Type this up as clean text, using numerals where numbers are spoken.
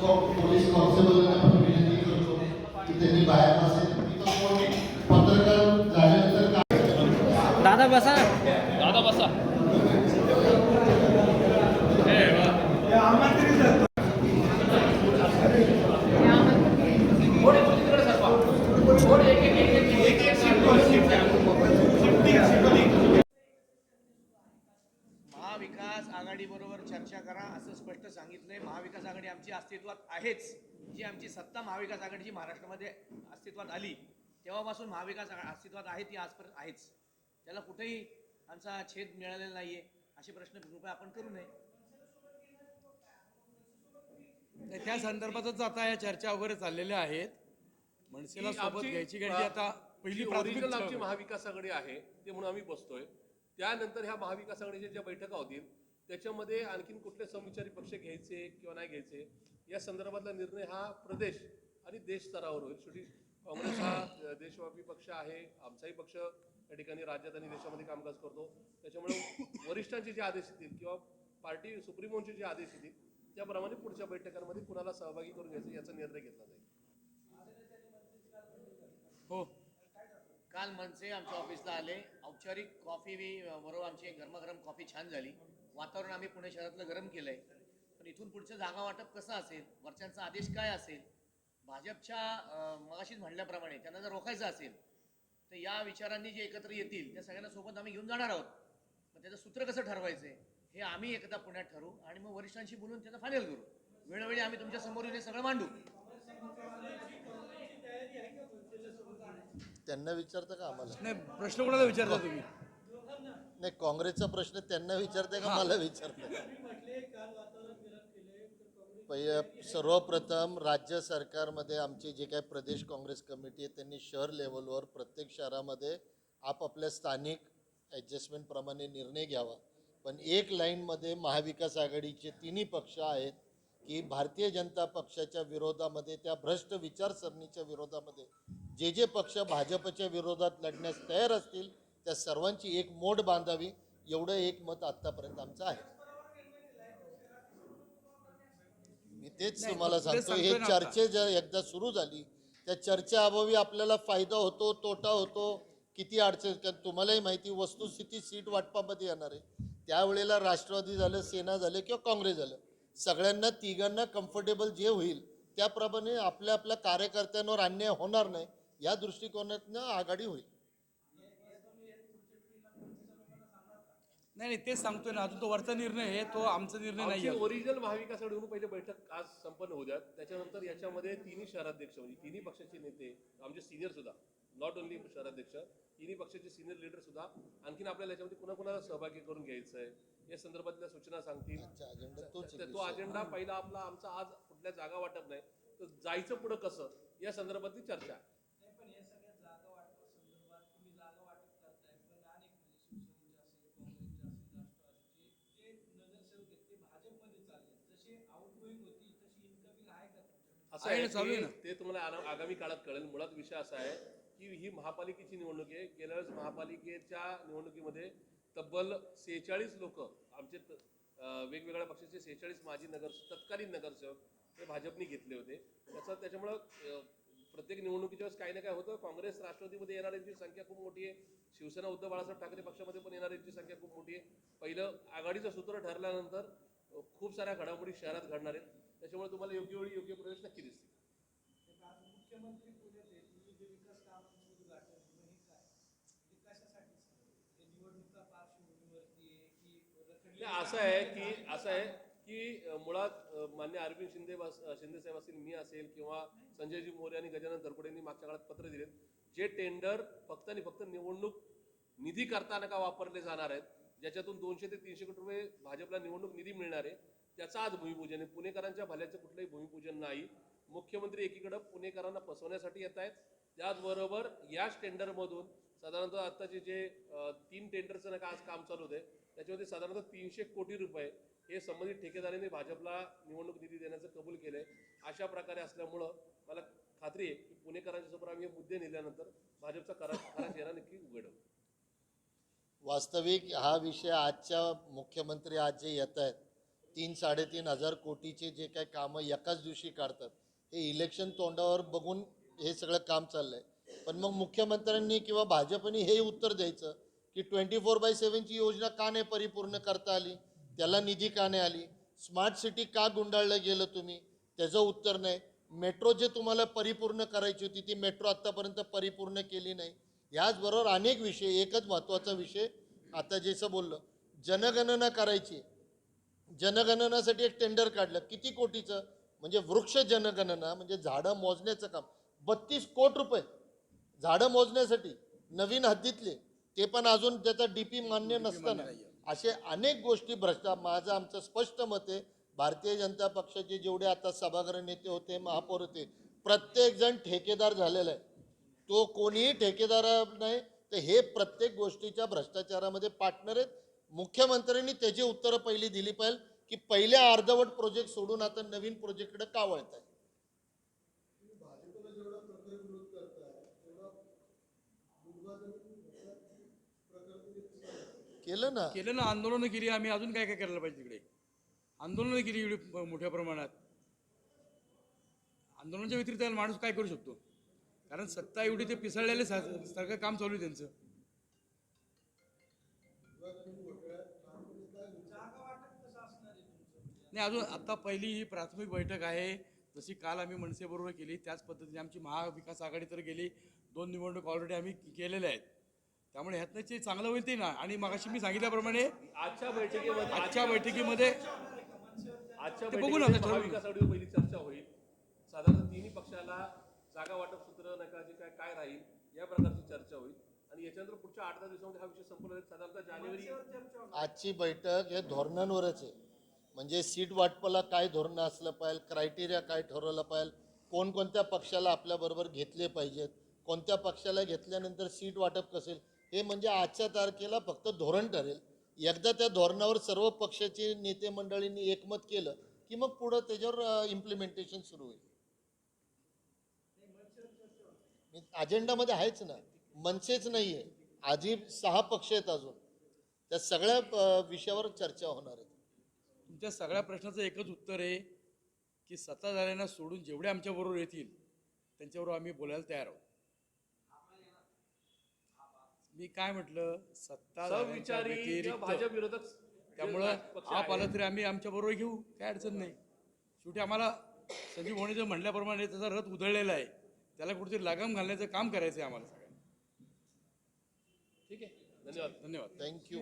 Police कॉन्स्टेबलला पण विनंती करतो की त्यांनी बाहेर असेल पत्रकार झाल्यानंतर दादा बसा दादा बसा. महाविकास आघाडीबरोबर चर्चा करा असं स्पष्ट सांगितलंय. महाविकास आघाडी आमची अस्तित्वात आहेच. जी आमची सत्ता महाविकास आघाडीची महाराष्ट्रामध्ये अस्तित्वात आली तेव्हापासून महाविकास अस्तित्वात आहे, ती आजपर्यंत आहेच. त्याला कुठेही आमचा छेद मिळालेला नाहीये. असे प्रश्न कृपया आपण करू नये. त्या संदर्भातच आता या चर्चा वगैरे चाललेल्या आहेत. मनसेला सोबत घ्यायची गाडी आता पहिली ओरिजिनल आमची महाविकास आघाडी आहे ते म्हणून आम्ही बसतोय. त्यानंतर ह्या महाविकास आघाडीच्या ज्या बैठका होतील त्याच्यामध्ये आणखीन कुठले समविचारी पक्ष घ्यायचे किंवा नाही घ्यायचे या संदर्भातला निर्णय हा प्रदेश आणि देश स्तरावर होईल. शेवटी काँग्रेस हा देशव्यापी पक्ष आहे. आमचाही पक्ष या ठिकाणी राज्यात आणि देशामध्ये कामकाज करतो. त्याच्यामुळे वरिष्ठांचे जे आदेश येतील किंवा पार्टी सुप्रीमोचे जे आदेश येतील त्याप्रमाणे पुढच्या बैठकांमध्ये कुणाला सहभागी करून घ्यायचं याचा निर्णय घेतला जाईल. हो, काल मनसे आमच्या ऑफिसला आले. औपचारिक कॉफी बरोबर आमची गरमागरम कॉफी छान झाली. वातावरण आम्ही पुणे शहरातलं गरम केलंय. पण इथून पुढचं जागा वाटप कसं असेल, वरच्यांचा आदेश काय असेल, भाजपच्या मगाशीच म्हणल्याप्रमाणे त्यांना जर रोखायचं असेल तर या विचारांनी जे एकत्र येतील त्या सगळ्यांना सोबत आम्ही घेऊन जाणार आहोत. पण त्याचं सूत्र कसं ठरवायचंय हे आम्ही एकदा पुण्यात ठरवू आणि मग वरिष्ठांशी बोलून त्याचं फायनल करू. वेळोवेळी आम्ही तुमच्या समोर येऊन हे सगळं मांडू. त्यांना विचारता का आम्हाला? नाही, प्रश्न कोणाला विचारता तुम्ही? नाही, काँग्रेसचा प्रश्न त्यांना विचारताय का मला विचारताय? सर्वप्रथम राज्य सरकारमध्ये आमचे जे काही प्रदेश काँग्रेस कमिटी आहे त्यांनी शहर लेवलवर प्रत्येक शहरामध्ये आपापल्या स्थानिक ॲडजस्टमेंटप्रमाणे निर्णय घ्यावा. पण एक लाईनमध्ये महाविकास आघाडीचे तिन्ही पक्ष आहेत की भारतीय जनता पक्षाच्या विरोधामध्ये, त्या भ्रष्ट विचारसरणीच्या विरोधामध्ये जे जे पक्ष भाजपच्या विरोधात लढण्यास तयार असतील त्या सर्वांची एक मोड बांधावी, एवढं एक मत आत्तापर्यंत आमचं आहे. मी तेच तुम्हाला सांगतो. हे चर्चा जर एकदा सुरू झाली त्या चर्चेअभावी आपल्याला फायदा होतो, तोटा होतो, किती अडचण. तुम्हालाही माहिती वस्तुस्थिती सीट वाटपामध्ये येणार आहे. त्यावेळेला राष्ट्रवादी झालं, सेना झालं किंवा काँग्रेस झालं, सगळ्यांना तिघांना कम्फर्टेबल जे होईल त्याप्रमाणे आपल्या आपल्या कार्यकर्त्यांवर अन्याय होणार नाही या दृष्टिकोनातनं आघाडी होईल. नाही, तेच सांगतोय ना. अजून तो वरचा निर्णय आहे, तो आमचा निर्णय नाही. ओरिजिनल महाविकास आघाडीवरून पहिले बैठक आज संपन्न होऊ द्यात. त्याच्यानंतर याच्यामध्ये तिन्ही शहराध्यक्ष म्हणजे तिन्ही पक्षाचे नेते, आमचे सिनियर सुद्धा, नॉट ओनली शहराध्यक्ष, तिन्ही पक्षाचे सिनियर लीडर सुद्धा आणखीन आपल्याला याच्यामध्ये कुणाकुणाला सहभागी करून घ्यायचं आहे या संदर्भातल्या सूचना सांगतील. तो अजेंडा पहिला आपला आमचा आज कुठल्या जागा वाटप नाही तर जायचं पुढं कसं या संदर्भातली चर्चा आहे. असं आहे की ते तुम्हाला आगामी काळात कळेल. मुळात विषय असा आहे की ही महापालिकेची निवडणूक आहे. गेल्या वेळेस महापालिकेच्या निवडणुकीमध्ये तब्बल 46 लोक आमचे वेगवेगळ्या पक्षाचे 46 माजी तत्कालीन नगरसेवक हे भाजपने घेतले होते. त्याच्यामुळं प्रत्येक निवडणुकीच्या वेळेस काही ना काय होतं. काँग्रेस राष्ट्रवादीमध्ये येणाऱ्यांची संख्या खूप मोठी आहे. शिवसेना उद्धव बाळासाहेब ठाकरे पक्षामध्ये पण येणाऱ्यांची संख्या खूप मोठी आहे. पहिलं आघाडीचं सूत्र ठरल्यानंतर खूप साऱ्या घडामोडी शहरात घडणार आहेत. त्याच्यामुळे तुम्हाला योग्य वेळी योग्य प्रवेश नक्की दिसतील. असं आहे की मुळात मान्य अरविंद शिंदे साहेब असतील, मी असेल किंवा संजयजी मोरे आणि गजानन तरपडे यांनी मागच्या काळात पत्र दिलेत. जे टेंडर फक्त आणि फक्त निवडणूक निधी करताना का वापरले जाणार आहेत, ज्याच्यातून 200 ते 300 कोटी रुपये भाजपला निवडणूक निधी मिळणार आहे, त्याचा आज भूमिपूजन आहे. पुणेकरांच्या भल्याचं कुठलंही भूमिपूजन नाही. मुख्यमंत्री एकीकडे पुणेकरांना फसवण्यासाठी येत आहेत, त्याचबरोबर याच टेंडरमधून साधारणतः आत्ताचे जे 3 टेंडरचं नका आज काम चालू आहे त्याच्यामध्ये साधारणतः 300 कोटी रुपये हे संबंधित ठेकेदारांनी भाजपला निवडणूक निधी देण्याचं कबूल केलंय. अशा प्रकारे असल्यामुळं मला खात्री आहे की पुणेकरांच्या समोर आम्ही हे मुद्दे नेल्यानंतर भाजपचा खरा चेहरा नक्की उघड होईल. वास्तविक हा विषय आजच्या मुख्यमंत्री आज जे येत आहेत 3-3.5 कोटीचे जे काही कामं एकाच दिवशी काढतात, हे इलेक्शन तोंडावर बघून हे सगळं काम चाललंय. पण मग मुख्यमंत्र्यांनी किंवा भाजपने हे उत्तर द्यायचं की 24/7ची योजना का नाही परिपूर्ण करता आली, त्याला निधी का नाही आली, स्मार्ट सिटी का गुंडाळलं गेलं तुम्ही, त्याचं उत्तर नाही. मेट्रो जे तुम्हाला परिपूर्ण करायची होती ती मेट्रो आत्तापर्यंत परिपूर्ण केली नाही. याचबरोबर अनेक विषय, एकच महत्त्वाचा विषय आता जसं बोललं, जनगणना करायची. जनगणनासाठी एक टेंडर काढलं, किती कोटीचं, म्हणजे वृक्ष जनगणना म्हणजे झाडं मोजण्याचं काम, 32 कोटी रुपये झाडं मोजण्यासाठी नवीन हद्दीतले, ते पण अजून त्याचा DP मान्य नसताना. असे अनेक गोष्टी माझं आमचं स्पष्ट मत आहे, भारतीय जनता पक्षाचे जेवढे आता सभागृह नेते होते, महापौर होते, प्रत्येकजण ठेकेदार झालेला आहे. तो कोणीही ठेकेदार नाही, तर हे प्रत्येक गोष्टीच्या भ्रष्टाचारामध्ये पार्टनर आहेत. मुख्यमंत्र्यांनी त्याची उत्तरं पहिली दिली पाहिजे की पहिल्या अर्धवट प्रोजेक्ट सोडून आता नवीन प्रोजेक्टकडे का वळताय. केलं ना, आंदोलनं केली आम्ही. अजून काय काय करायला पाहिजे तिकडे? आंदोलनं केली एवढी मोठ्या प्रमाणात. आंदोलनाच्या व्यतिरिक्त माणूस काय करू शकतो? कारण सत्ता एवढी ते पिसळलेले सारखं काम चालू आहे त्यांचं. नाही, अजून आता पहिली ही प्राथमिक बैठक आहे. जशी काल आम्ही मनसेबरोबर केली त्याच पद्धतीने आमची महाविकास आघाडी तर गेली. 2 निवडणूक ऑलरेडी आम्ही केलेल्या आहेत. त्यामुळे ह्यातनं जे चांगलं होईल ते ना. आणि मगाशी मी सांगितल्याप्रमाणे आजच्या बैठकीमध्ये बघू ना, आता महाविकास आघाडीवर पहिली चर्चा होईल. साधारण तिन्ही पक्षाला जागा वाटप सूत्र नका जे काय राहील या प्रकारची चर्चा होईल आणि याच्यानंतर पुढच्या 8-10 दिवसामध्ये हा विषय संपला. साधारणतः जानेवारी आजची बैठक हे धोरणांवरच आहे. म्हणजे सीट वाटपाला काय धोरणं असलं पाहिजे, क्रायटेरिया काय ठरवलं पाहिजे, कोणकोणत्या पक्षाला आपल्याबरोबर घेतले पाहिजेत, कोणत्या पक्षाला घेतल्यानंतर सीट वाटप कसेल, हे म्हणजे आजच्या तारखेला फक्त धोरण ठरेल. एकदा त्या धोरणावर सर्व पक्षाचे नेते मंडळींनी एकमत केलं की मग पुढं त्याच्यावर इम्प्लिमेंटेशन सुरू होईल. अजेंडामध्ये आहेच ना, मनसेच नाही आहे, आधी 6 पक्ष आहेत अजून, त्या सगळ्या विषयावर चर्चा होणार आहे. तुमच्या सगळ्या प्रश्नाचं एकच उत्तर आहे की सत्ताधाऱ्यांना सोडून जेवढे आमच्याबरोबर येतील त्यांच्याबरोबर आम्ही बोलायला तयार आहोत. मी काय म्हटलं, सत्ताधाऱ्यांच्या व्यतिरिक्त भाजप विरोधक त्यामुळं आप आला तरी आम्ही आमच्याबरोबर घेऊ, काय अडचण नाही. शेवटी आम्हाला संजीव भोणे जर म्हटल्याप्रमाणे त्याचा रथ उधळलेला आहे, त्याला कुठेतरी लगाम घालण्याचं काम करायचं आहे आम्हाला सगळ्यांना. ठीक आहे. धन्यवाद. धन्यवाद. थँक्यू.